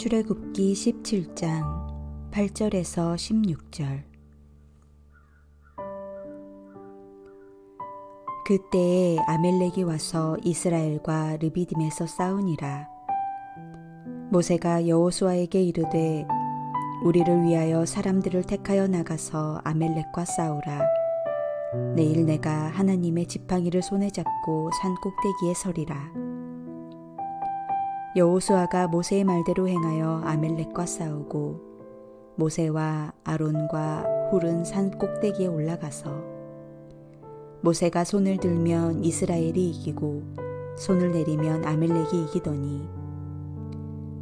출애굽기 17장 8절에서 16절. 그때에 아멜렉이 와서 이스라엘과 르비딤에서 싸우니라. 모세가 여호수아에게 이르되 우리를 위하여 사람들을 택하여 나가서 아멜렉과 싸우라. 내일 내가 하나님의 지팡이를 손에 잡고 산 꼭대기에 서리라. 여호수아가 모세의 말대로 행하여 아멜렉과 싸우고 모세와 아론과 훌은 산 꼭대기에 올라가서 모세가 손을 들면 이스라엘이 이기고 손을 내리면 아멜렉이 이기더니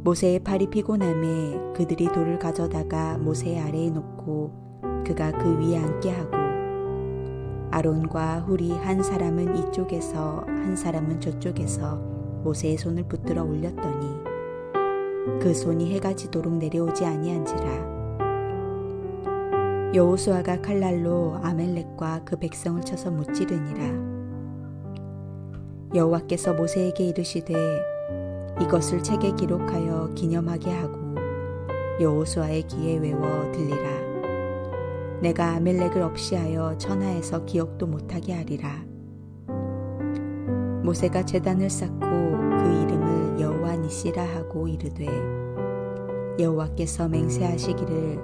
모세의 팔이 피곤함에 그들이 돌을 가져다가 모세의 아래에 놓고 그가 그 위에 앉게 하고 아론과 훌이 한 사람은 이쪽에서 한 사람은 저쪽에서 모세의 손을 붙들어 올렸더니 그 손이 해가 지도록 내려오지 아니한지라. 여호수아가 칼날로 아멜렉과 그 백성을 쳐서 무찌르니라. 여호와께서 모세에게 이르시되 이것을 책에 기록하여 기념하게 하고 여호수아의 귀에 외워 들리라. 내가 아멜렉을 없이하여 천하에서 기억도 못하게 하리라. 모세가 제단을 쌓고 그 이름을 여호와 니시라 하고 이르되 여호와께서 맹세하시기를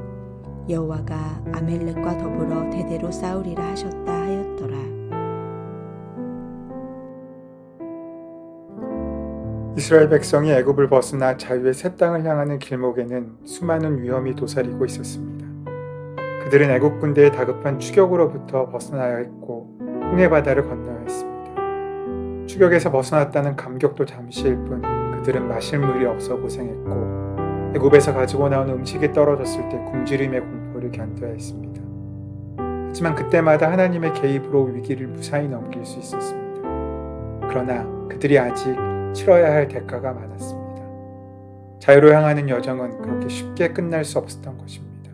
여호와가 아멜렉과 더불어 대대로 싸우리라 하셨다 하였더라. 이스라엘 백성이 애굽을 벗어나 자유의 새 땅을 향하는 길목에는 수많은 위험이 도사리고 있었습니다. 그들은 애굽 군대의 다급한 추격으로부터 벗어나야 했고 홍해 바다를 건너야 했습니다. 추격에서 벗어났다는 감격도 잠시일 뿐 그들은 마실 물이 없어 고생했고 애굽에서 가지고 나온 음식이 떨어졌을 때 굶주림의 공포를 견뎌야 했습니다. 하지만 그때마다 하나님의 개입으로 위기를 무사히 넘길 수 있었습니다. 그러나 그들이 아직 치러야 할 대가가 많았습니다. 자유로 향하는 여정은 그렇게 쉽게 끝날 수 없었던 것입니다.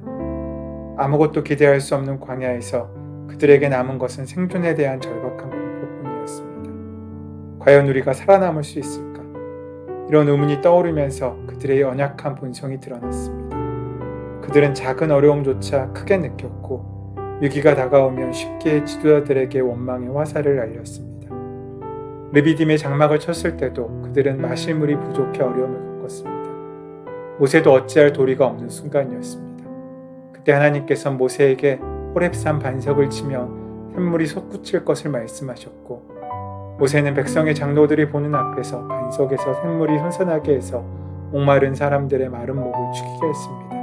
아무것도 기대할 수 없는 광야에서 그들에게 남은 것은 생존에 대한 절박한 공포뿐이었습니다. 과연 우리가 살아남을 수 있을까? 이런 의문이 떠오르면서 그들의 연약한 본성이 드러났습니다. 그들은 작은 어려움조차 크게 느꼈고 위기가 다가오면 쉽게 지도자들에게 원망의 화살을 날렸습니다. 르비딤의 장막을 쳤을 때도 그들은 마실 물이 부족해 어려움을 겪었습니다. 모세도 어찌할 도리가 없는 순간이었습니다. 그때 하나님께서 모세에게 호렙산 반석을 치며 샘물이 솟구칠 것을 말씀하셨고 모세는 백성의 장로들이 보는 앞에서 반석에서 샘물이 솟아나게 해서 목마른 사람들의 마른 목을 축이게 했습니다.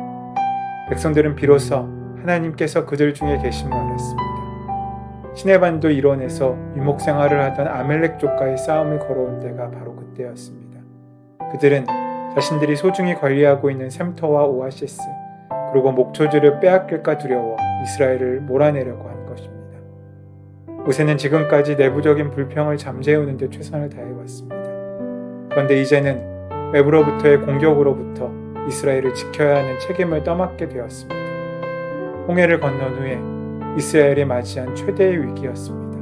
백성들은 비로소 하나님께서 그들 중에 계심을 알았습니다. 시내반도 일원에서 유목생활을 하던 아멜렉족과의 싸움을 걸어온 때가 바로 그때였습니다. 그들은 자신들이 소중히 관리하고 있는 샘터와 오아시스 그리고 목초지를 빼앗길까 두려워 이스라엘을 몰아내려고 한 것입니다. 모세는 지금까지 내부적인 불평을 잠재우는 데 최선을 다해왔습니다. 그런데 이제는 외부로부터의 공격으로부터 이스라엘을 지켜야 하는 책임을 떠맡게 되었습니다. 홍해를 건넌 후에 이스라엘이 맞이한 최대의 위기였습니다.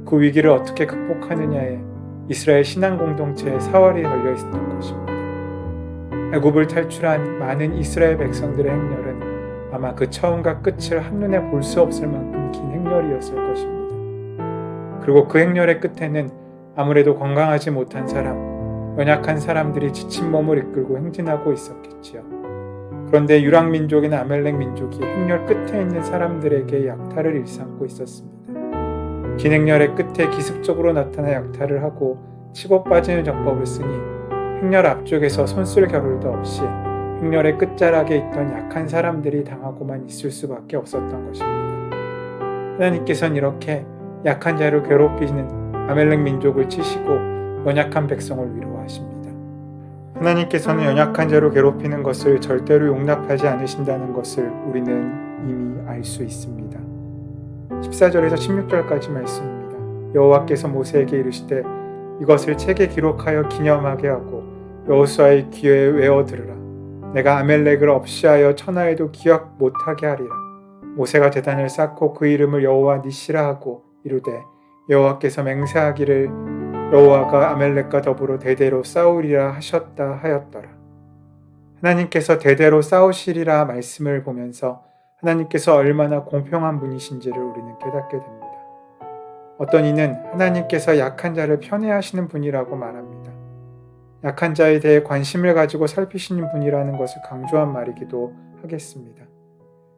그 위기를 어떻게 극복하느냐에 이스라엘 신앙 공동체의 사활이 걸려 있었던 것입니다. 애굽을 탈출한 많은 이스라엘 백성들의 행렬은 아마 그 처음과 끝을 한눈에 볼 수 없을 만큼 긴 행렬이었을 것입니다. 그리고 그 행렬의 끝에는 아무래도 건강하지 못한 사람, 연약한 사람들이 지친 몸을 이끌고 행진하고 있었겠지요. 그런데 유랑민족인 아멜렉 민족이 행렬 끝에 있는 사람들에게 약탈을 일삼고 있었습니다. 긴 행렬의 끝에 기습적으로 나타나 약탈을 하고 치고 빠지는 전법을 쓰니 행렬 앞쪽에서 손쓸 겨를도 없이 행렬의 끝자락에 있던 약한 사람들이 당하고만 있을 수밖에 없었던 것입니다. 하나님께서는 이렇게 약한 자를 괴롭히는 아멜렉 민족을 치시고 연약한 백성을 위로하십니다. 하나님께서는 연약한 자로 괴롭히는 것을 절대로 용납하지 않으신다는 것을 우리는 이미 알 수 있습니다. 14절에서 16절까지 말씀입니다. 여호와께서 모세에게 이르시되 이것을 책에 기록하여 기념하게 하고 여호수아의 귀에 외워 들으라. 내가 아멜렉을 없이하여 천하에도 기억 못하게 하리라. 모세가 제단을 쌓고 그 이름을 여호와 니시라 하고 이르되 여호와께서 맹세하기를 여호와가 아멜렉과 더불어 대대로 싸우리라 하셨다 하였더라. 하나님께서 대대로 싸우시리라 말씀을 보면서 하나님께서 얼마나 공평한 분이신지를 우리는 깨닫게 됩니다. 어떤 이는 하나님께서 약한 자를 편애하시는 분이라고 말합니다. 약한 자에 대해 관심을 가지고 살피시는 분이라는 것을 강조한 말이기도 하겠습니다.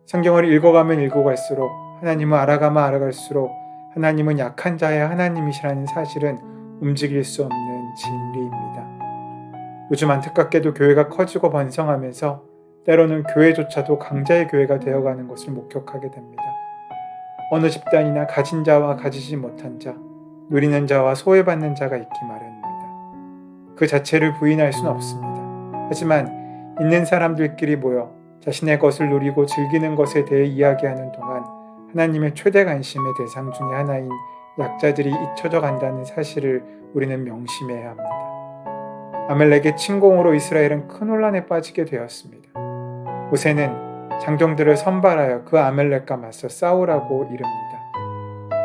성경을 읽어가면 읽어갈수록 하나님을 알아가면 알아갈수록 하나님은 약한 자의 하나님이시라는 사실은 움직일 수 없는 진리입니다. 요즘 안타깝게도 교회가 커지고 번성하면서 때로는 교회조차도 강자의 교회가 되어가는 것을 목격하게 됩니다. 어느 집단이나 가진 자와 가지지 못한 자, 누리는 자와 소외받는 자가 있기 마련입니다. 그 자체를 부인할 수는 없습니다. 하지만 있는 사람들끼리 모여 자신의 것을 누리고 즐기는 것에 대해 이야기하는 동안 하나님의 최대 관심의 대상 중에 하나인 약자들이 잊혀져 간다는 사실을 우리는 명심해야 합니다. 아멜렉의 침공으로 이스라엘은 큰 혼란에 빠지게 되었습니다. 모세는 장정들을 선발하여 그 아멜렉과 맞서 싸우라고 이릅니다.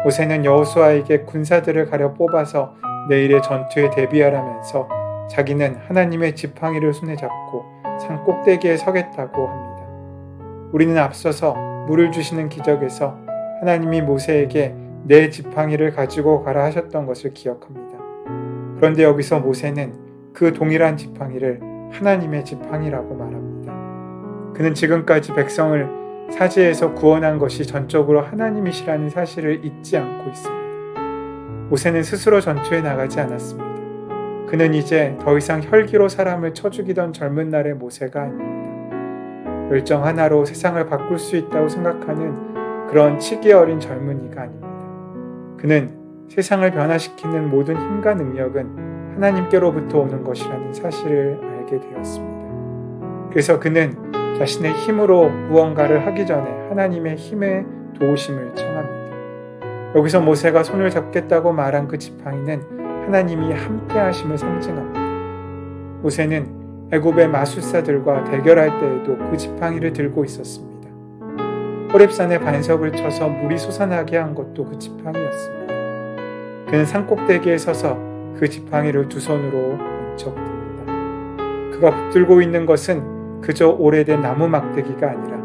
모세는 여호수아에게 군사들을 가려 뽑아서 내일의 전투에 대비하라면서 자기는 하나님의 지팡이를 손에 잡고 산 꼭대기에 서겠다고 합니다. 우리는 앞서서 물을 주시는 기적에서 하나님이 모세에게 내 지팡이를 가지고 가라 하셨던 것을 기억합니다. 그런데 여기서 모세는 그 동일한 지팡이를 하나님의 지팡이라고 말합니다. 그는 지금까지 백성을 사지에서 구원한 것이 전적으로 하나님이시라는 사실을 잊지 않고 있습니다. 모세는 스스로 전투에 나가지 않았습니다. 그는 이제 더 이상 혈기로 사람을 쳐 죽이던 젊은 날의 모세가 아닙니다. 열정 하나로 세상을 바꿀 수 있다고 생각하는 그런 치기 어린 젊은이가 아닙니다. 그는 세상을 변화시키는 모든 힘과 능력은 하나님께로부터 오는 것이라는 사실을 알게 되었습니다. 그래서 그는 자신의 힘으로 무언가를 하기 전에 하나님의 힘의 도우심을 청합니다. 여기서 모세가 손을 잡겠다고 말한 그 지팡이는 하나님이 함께 하심을 상징합니다. 모세는 애굽의 마술사들과 대결할 때에도 그 지팡이를 들고 있었습니다. 호렙산에 반석을 쳐서 물이 솟아나게 한 것도 그 지팡이였습니다. 그는 산꼭대기에 서서 그 지팡이를 두 손으로 번쩍 듭니다. 그가 붙들고 있는 것은 그저 오래된 나무 막대기가 아니라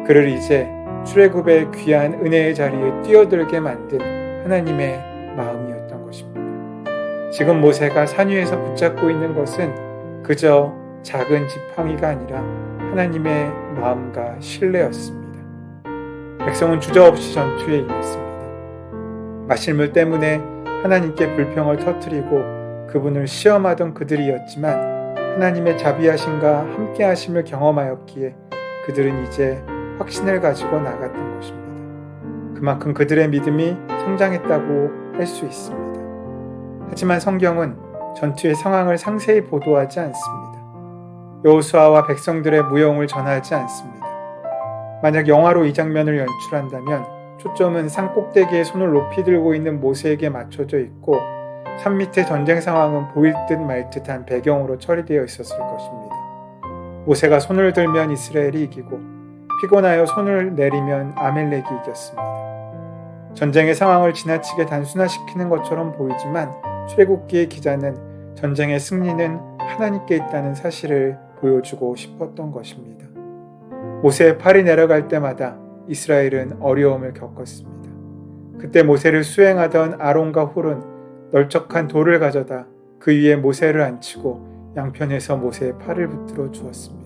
그를 이제 출애굽의 귀한 은혜의 자리에 뛰어들게 만든 하나님의 마음이었던 것입니다. 지금 모세가 산 위에서 붙잡고 있는 것은 그저 작은 지팡이가 아니라 하나님의 마음과 신뢰였습니다. 백성은 주저없이 전투에 임했습니다. 마실 물 때문에 하나님께 불평을 터뜨리고 그분을 시험하던 그들이었지만 하나님의 자비하심과 함께하심을 경험하였기에 그들은 이제 확신을 가지고 나갔던 것입니다. 그만큼 그들의 믿음이 성장했다고 할 수 있습니다. 하지만 성경은 전투의 상황을 상세히 보도하지 않습니다. 여호수아와 백성들의 무용을 전하지 않습니다. 만약 영화로 이 장면을 연출한다면 초점은 산 꼭대기에 손을 높이 들고 있는 모세에게 맞춰져 있고 산 밑의 전쟁 상황은 보일 듯 말 듯한 배경으로 처리되어 있었을 것입니다. 모세가 손을 들면 이스라엘이 이기고 피곤하여 손을 내리면 아멜렉이 이겼습니다. 전쟁의 상황을 지나치게 단순화시키는 것처럼 보이지만 출애굽기의 기자는 전쟁의 승리는 하나님께 있다는 사실을 보여주고 싶었던 것입니다. 모세의 팔이 내려갈 때마다 이스라엘은 어려움을 겪었습니다. 그때 모세를 수행하던 아론과 훌은 널쩍한 돌을 가져다 그 위에 모세를 앉히고 양편에서 모세의 팔을 붙들어 주었습니다.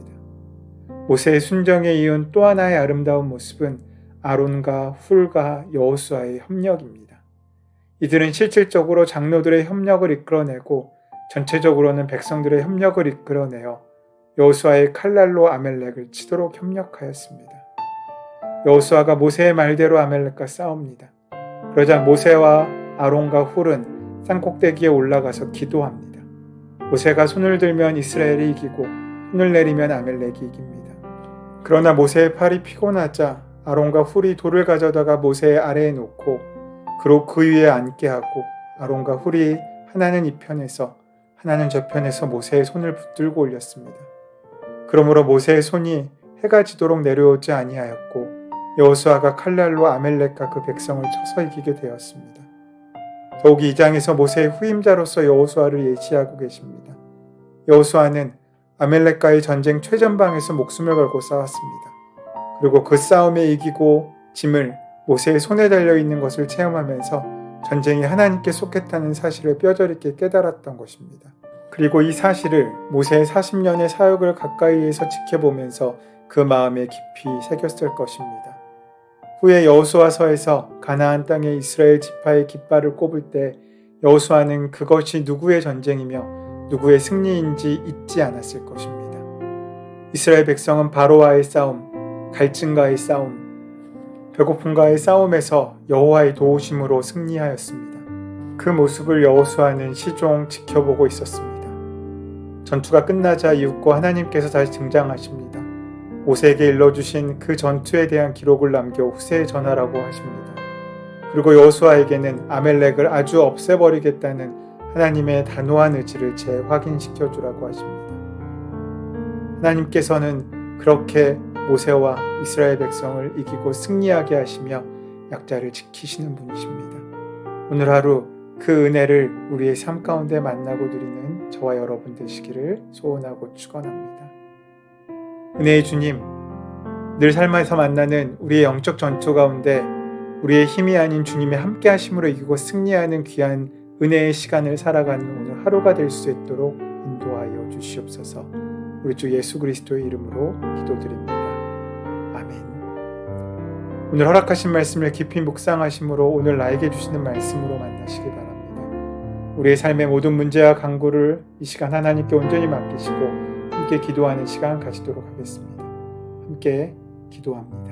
모세의 순정에 이은 또 하나의 아름다운 모습은 아론과 훌과 여호수아의 협력입니다. 이들은 실질적으로 장로들의 협력을 이끌어내고 전체적으로는 백성들의 협력을 이끌어내어 여호수아의 칼날로 아멜렉을 치도록 협력하였습니다. 여호수아가 모세의 말대로 아멜렉과 싸웁니다. 그러자 모세와 아론과 훌은 산꼭대기에 올라가서 기도합니다. 모세가 손을 들면 이스라엘이 이기고 손을 내리면 아멜렉이 이깁니다. 그러나 모세의 팔이 피곤하자 아론과 훌이 돌을 가져다가 모세의 아래에 놓고 그로 그 위에 앉게 하고 아론과 훌이 하나는 이 편에서 하나는 저 편에서 모세의 손을 붙들고 올렸습니다. 그러므로 모세의 손이 해가 지도록 내려오지 아니하였고 여호수아가 칼날로 아멜렉과 그 백성을 쳐서 이기게 되었습니다. 더욱이 이 장에서 모세의 후임자로서 여호수아를 예시하고 계십니다. 여호수아는 아멜렉과의 전쟁 최전방에서 목숨을 걸고 싸웠습니다. 그리고 그 싸움에 이기고 짐을 모세의 손에 달려있는 것을 체험하면서 전쟁이 하나님께 속했다는 사실을 뼈저리 있게 깨달았던 것입니다. 그리고 이 사실을 모세의 40년의 사역을 가까이에서 지켜보면서 그 마음에 깊이 새겼을 것입니다. 후에 여호수아서에서 가나안 땅의 이스라엘 지파의 깃발을 꼽을 때 여호수아는 그것이 누구의 전쟁이며 누구의 승리인지 잊지 않았을 것입니다. 이스라엘 백성은 바로와의 싸움, 갈증과의 싸움, 배고픔과의 싸움에서 여호와의 도우심으로 승리하였습니다. 그 모습을 여호수아는 시종 지켜보고 있었습니다. 전투가 끝나자 이윽고 하나님께서 다시 등장하십니다. 모세에게 일러주신 그 전투에 대한 기록을 남겨 후세에 전하라고 하십니다. 그리고 여호수아에게는 아멜렉을 아주 없애버리겠다는 하나님의 단호한 의지를 재확인시켜 주라고 하십니다. 하나님께서는 그렇게 모세와 이스라엘 백성을 이기고 승리하게 하시며 약자를 지키시는 분이십니다. 오늘 하루 그 은혜를 우리의 삶 가운데 만나고 누리는 저와 여러분 되시기를 소원하고 축원합니다. 은혜의 주님, 늘 삶에서 만나는 우리의 영적 전투 가운데 우리의 힘이 아닌 주님의 함께 하심으로 이기고 승리하는 귀한 은혜의 시간을 살아가는 오늘 하루가 될 수 있도록 인도하여 주시옵소서. 우리 주 예수 그리스도의 이름으로 기도드립니다. 아멘. 오늘 허락하신 말씀을 깊이 묵상하심으로 오늘 나에게 주시는 말씀으로 만나시기 바랍니다. 우리의 삶의 모든 문제와 간구를 이 시간 하나님께 온전히 맡기시고 함께 기도하는 시간 가지도록 하겠습니다. 함께 기도합니다.